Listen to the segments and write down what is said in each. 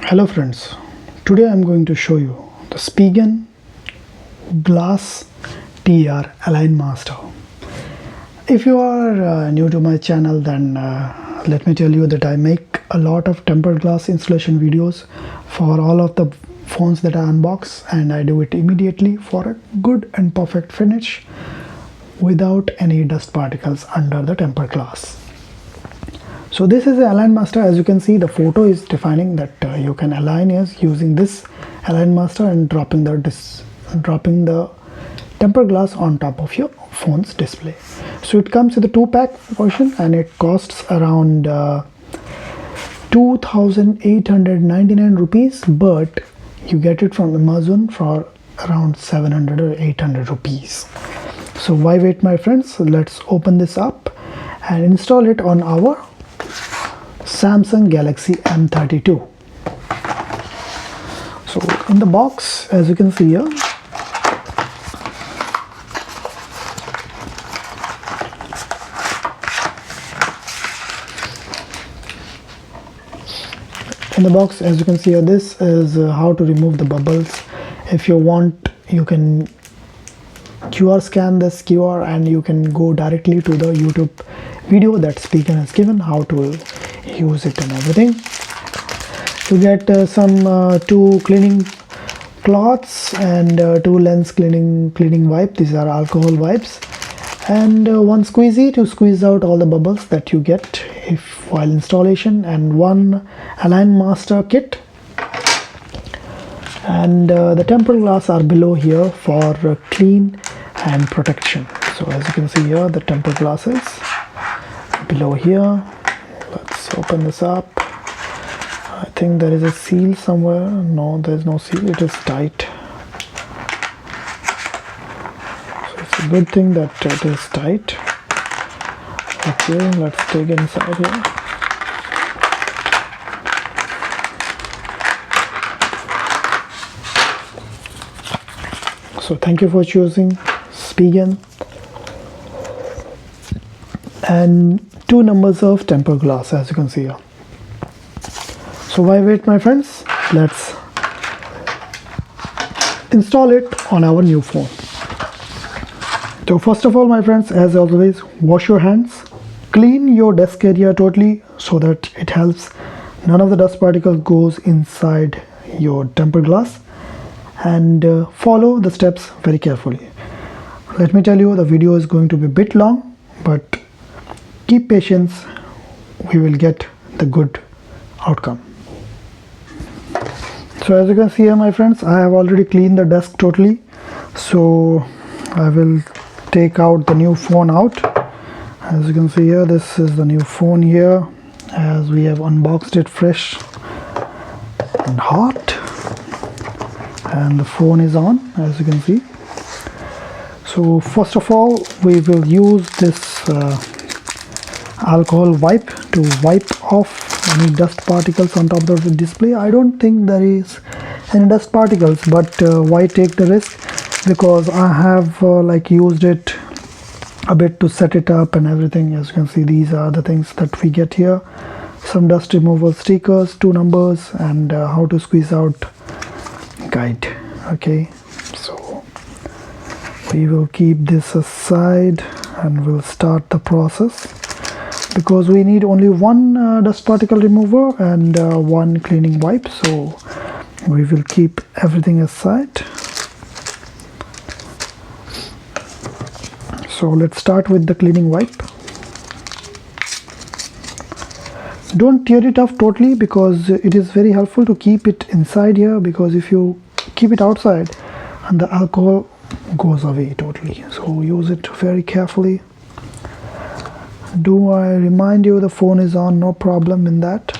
Hello friends, today I'm going to show you the Spigen Glass TR Align Master. If you are new to my channel, then let me tell you that I make a lot of tempered glass installation videos for all of the phones that I unbox, and I do it immediately for a good and perfect finish without any dust particles under the tempered glass. So this is the Align Master. As you can see, the photo is defining that you can align is using this Align Master and dropping the tempered glass on top of your phone's display. So it comes with a 2-pack version and it costs around 2,899 rupees, but you get it from Amazon for around 700 or 800 rupees. So why wait, my friends? Let's open this up and install it on our Samsung Galaxy M32. So in the box, as you can see here, this is how to remove the bubbles. If you want, you can QR scan this QR and you can go directly to the YouTube video that Spigen has given how to use it and everything. You get some 2 cleaning cloths and 2 lens cleaning wipe. These are alcohol wipes, and 1 squeezy to squeeze out all the bubbles that you get while installation, and 1 Align Master kit, and the tempered glass are below here for clean and protection. So as you can see here, the tempered glass is below here. Let's open this up. I think there is a seal somewhere. No, there is no seal. It is tight. So it's a good thing that it is tight. Okay, let's take it inside here. So thank you for choosing Spigen, and 2 numbers of tempered glass, as you can see here. So why wait, my friends? Let's install it on our new phone. So first of all, my friends, as always, wash your hands, clean your desk area totally so that it helps none of the dust particles goes inside your tempered glass, and follow the steps very carefully. Let me tell you, the video is going to be a bit long, but keep patience, we will get the good outcome. So as you can see here, my friends, I have already cleaned the desk totally. So I will take out the new phone out. As you can see here, this is the new phone here, as we have unboxed it fresh and hot, and the phone is on, as you can see. So first of all, we will use this alcohol wipe to wipe off any dust particles on top of the display. I don't think there is any dust particles, but why take the risk? Because I have used it a bit to set it up and everything. As you can see, these are the things that we get here: some dust removal stickers, 2 numbers, and how to squeeze out guide. Okay, so we will keep this aside and we'll start the process, because we need only 1 dust particle remover and 1 cleaning wipe. So we will keep everything aside. So let's start with the cleaning wipe. Don't tear it off totally, because it is very helpful to keep it inside here, because if you keep it outside and the alcohol goes away totally. So use it very carefully. Do I remind you, the phone is on, no problem in that.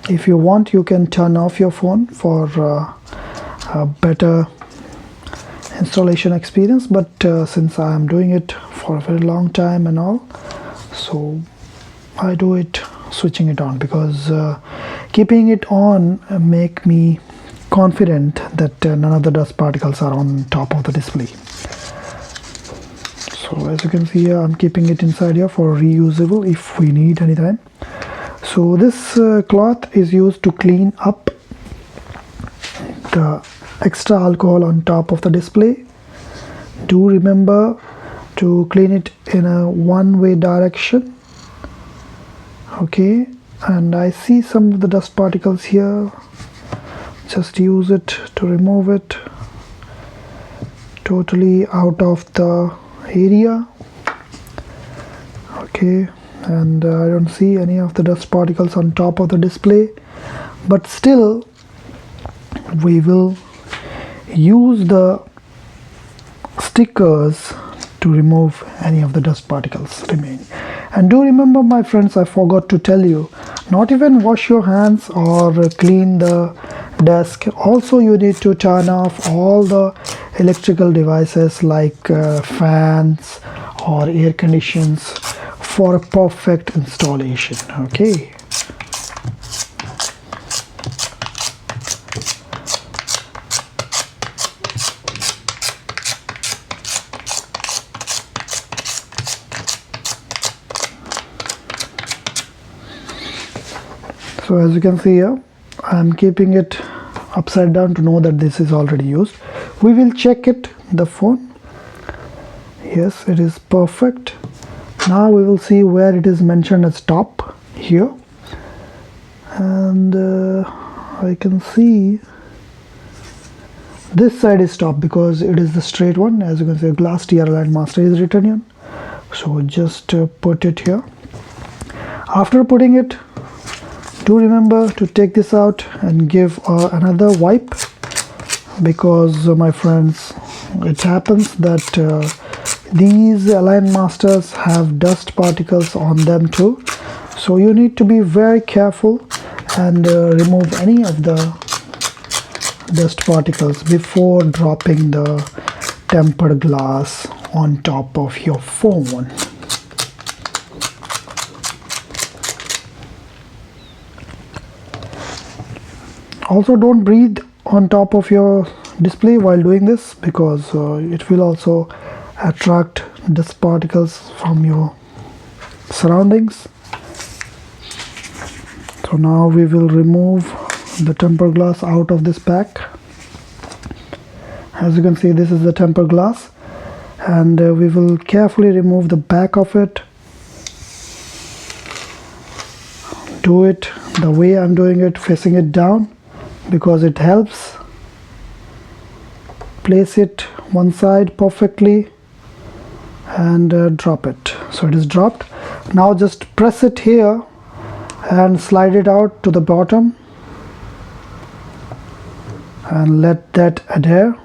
If you want, you can turn off your phone for a better installation experience, but since I am doing it for a very long time and all, so I do it switching it on, because keeping it on make me confident that none of the dust particles are on top of the display. So as you can see here, I'm keeping it inside here for reusable if we need anytime. So this cloth is used to clean up the extra alcohol on top of the display. Do remember to clean it in a one-way direction. Okay, and I see some of the dust particles here. Just use it to remove it totally out of the area. Okay, and I don't see any of the dust particles on top of the display, but still we will use the stickers to remove any of the dust particles remaining. And do remember, my friends, I forgot to tell you, not even wash your hands or clean the desk. Also, you need to turn off all the electrical devices like fans or air conditions for a perfect installation. Okay. So as you can see here, I'm keeping it upside down to know that this is already used. We will check it, the phone. Yes, it is perfect. Now we will see where it is mentioned as top here, and I can see this side is top because it is the straight one. As you can see, glass TR Aligned Master is written here. So just put it here. After putting it, do remember to take this out and give another wipe, because my friends, it happens that these Aligned Masters have dust particles on them too. So you need to be very careful and remove any of the dust particles before dropping the tempered glass on top of your phone. Also, don't breathe on top of your display while doing this, because it will also attract dust particles from your surroundings. So now we will remove the tempered glass out of this pack. As you can see, this is the tempered glass, and we will carefully remove the back of it. Do it the way I'm doing it, facing it down, because it helps. Place it one side perfectly and drop it. So it is dropped. Now just press it here and slide it out to the bottom and let that adhere.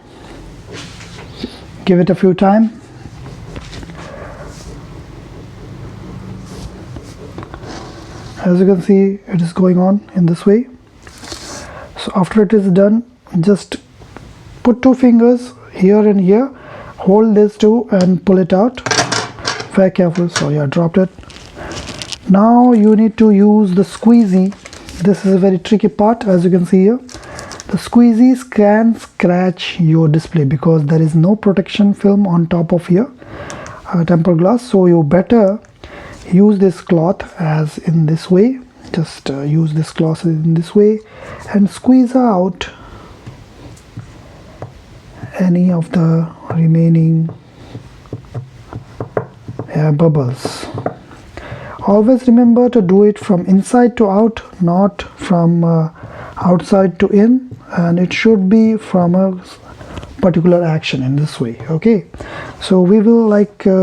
Give it a few times. As you can see, it is going on in this way. So after it is done, just put two fingers here and here, hold this two and pull it out. Very careful. Sorry, I dropped it. Now you need to use the squeezy. This is a very tricky part. As you can see here, the squeezies can scratch your display because there is no protection film on top of your tempered glass. So you better use this cloth as in this way. Just use this cloth in this way and squeeze out any of the remaining air bubbles. Always remember to do it from inside to out, not from outside to in, and it should be from a particular action in this way. Okay, so we will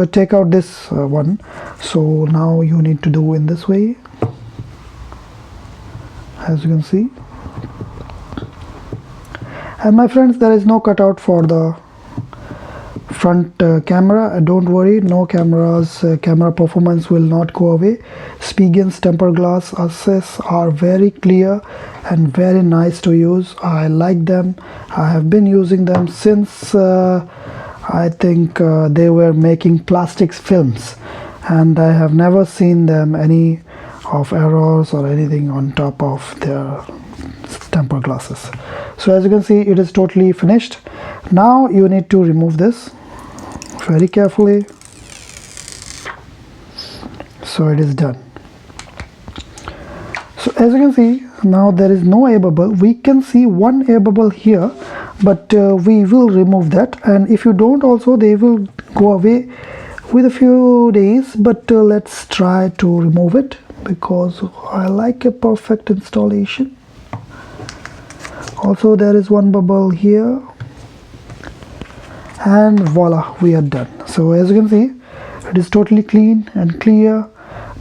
take out this one. So now you need to do in this way. As you can see, and my friends, there is no cutout for the front camera. Don't worry, no cameras camera performance will not go away. Spigen's tempered glass assets are very clear and very nice to use. I like them. I have been using them since I think they were making plastics films, and I have never seen them any of errors or anything on top of their tempered glasses. So as you can see, it is totally finished. Now you need to remove this very carefully. So it is done. So as you can see, now there is no air bubble. We can see one air bubble here, but we will remove that, and if you don't also, they will go away with a few days, but let's try to remove it because I like a perfect installation. Also there is one bubble here, and voila, we are done. So as you can see, it is totally clean and clear.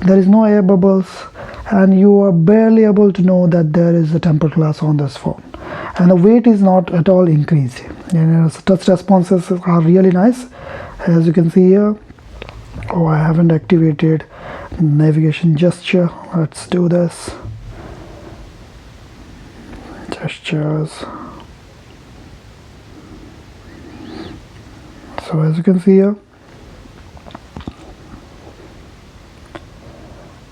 There is no air bubbles, and you are barely able to know that there is a tempered glass on this phone, and the weight is not at all increased, and touch responses are really nice. As you can see here, oh, I haven't activated navigation gesture. Let's do this. Gestures. So as you can see here,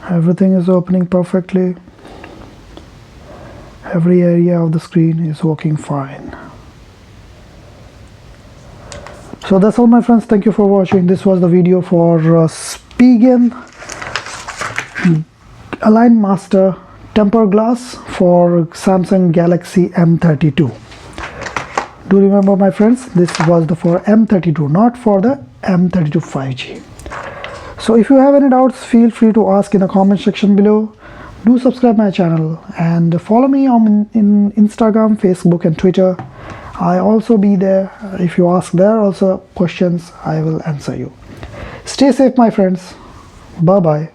everything is opening perfectly. Every area of the screen is working fine. So that's all, my friends. Thank you for watching. This was the video for Spigen Align Master temper glass for Samsung Galaxy M32. Do remember, my friends, this was for M32, not for the M32 5G. So if you have any doubts, feel free to ask in the comment section below. Do subscribe my channel and follow me on in Instagram, Facebook and Twitter. I also be there. If you ask there also questions, I will answer you. Stay safe, my friends. Bye bye.